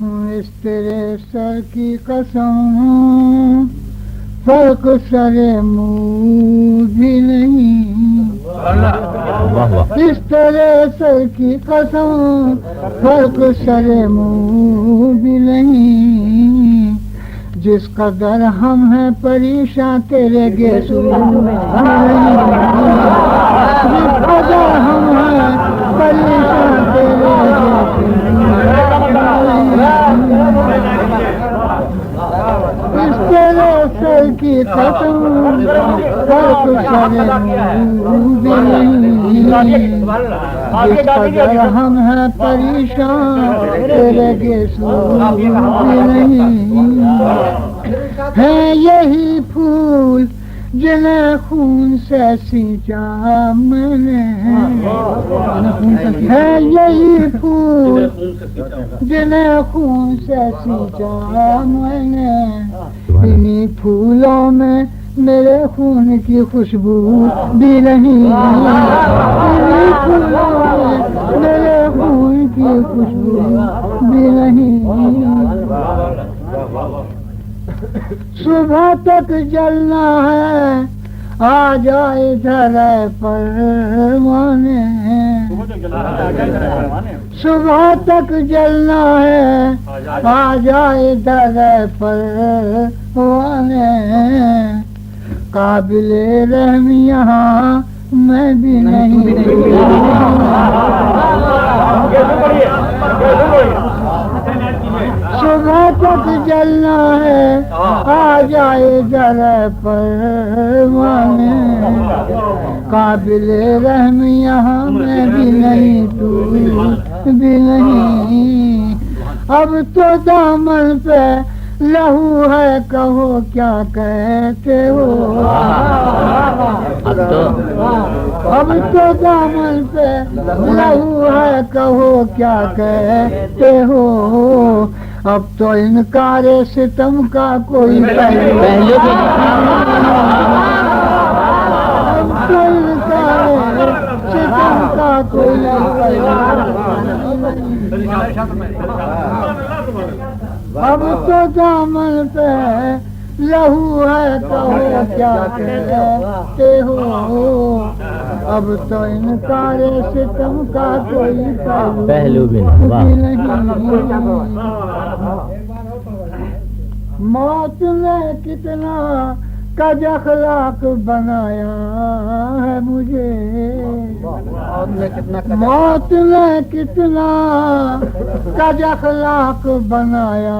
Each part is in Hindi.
इस तेरे सर की कसम फर्क सरे मुँह भी नहीं। इस तेरे सर की कसम फर्क सरे मुँह भी नहीं। जिस कदर हम हैं परेशान तेरे गेसू जिस कदर हम हैं परेशान तेरे इस तेरे सर की कसम फर्क सरे मुँह भी नहीं। जिस कदर हम हैं परेशान तेरे गेसू भी नहीं। है यही फूल जिन्हें खून से सींचा मैंने। है यही फूल जिन्हें खून से सींचा मैंने। इन्हीं फूलों में मेरे खून की खुशबू भी नहीं। इन्हीं फूलों में मेरे खून की खुशबू भी नहीं। सुबह तक जलना है आ जाए धरे परवाने। सुबह तक जलना है आ जाए धरे परवाने। काबिले रहम यहाँ मैं भी नहीं। सुबह तक जलना है आ जाए जरा परवाने। काबिले रहम यहाँ मैं भी नहीं तू भी नहीं। अब तो दामन पे लहू है कहो क्या कहते हो। अब तो दामन पे लहू है कहो क्या कहते हो। अब तो इनकारे सितम का कोई पहलू अब तो इनकारे सितम का कोई अब तो दामन पे लहू है कहो क्या कहते हो। अब तो इनकारे सितम का कोई पहलू भी नहीं। मौत ने कितना कज अखलाक बनाया है मुझे। मौत ने कितना कज अखलाक बनाया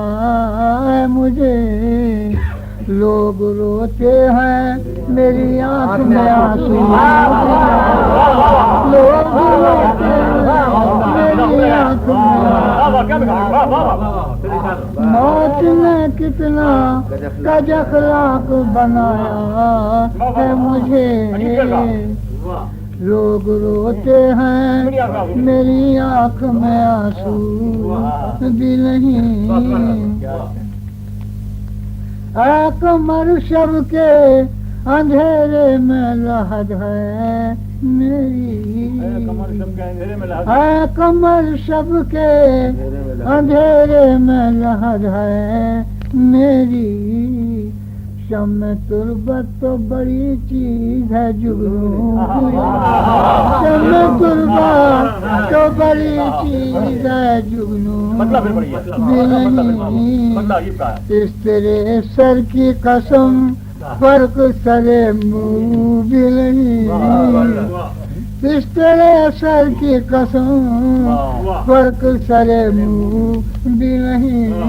है मुझे। लोग रोते हैं मेरी आँख में आंसू। लोग रोते हैं मेरी आँख में। मौत ने कितना कज अखलाक बनाया है मुझे। लोग रोते हैं मेरी आँख में आंसू भी नहीं। कमर शब के अंधेरे में लहद है मेरी। कमर शब के अंधेरे में लहद है मेरी। शम्मे तुर्बत तो बड़ी चीज है जुगनू। शम्मे तुर्बत तो बड़ी चीज है जुगनू भी नहीं। इस तेरे सर की कसम फर्क सरे मुँह भी नहीं। इस तेरे सर की कसम फर्क सरे मुँह भी नहीं।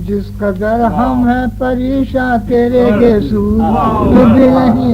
जिस कदर हम हैं परेशान तेरे गेसू भी नहीं।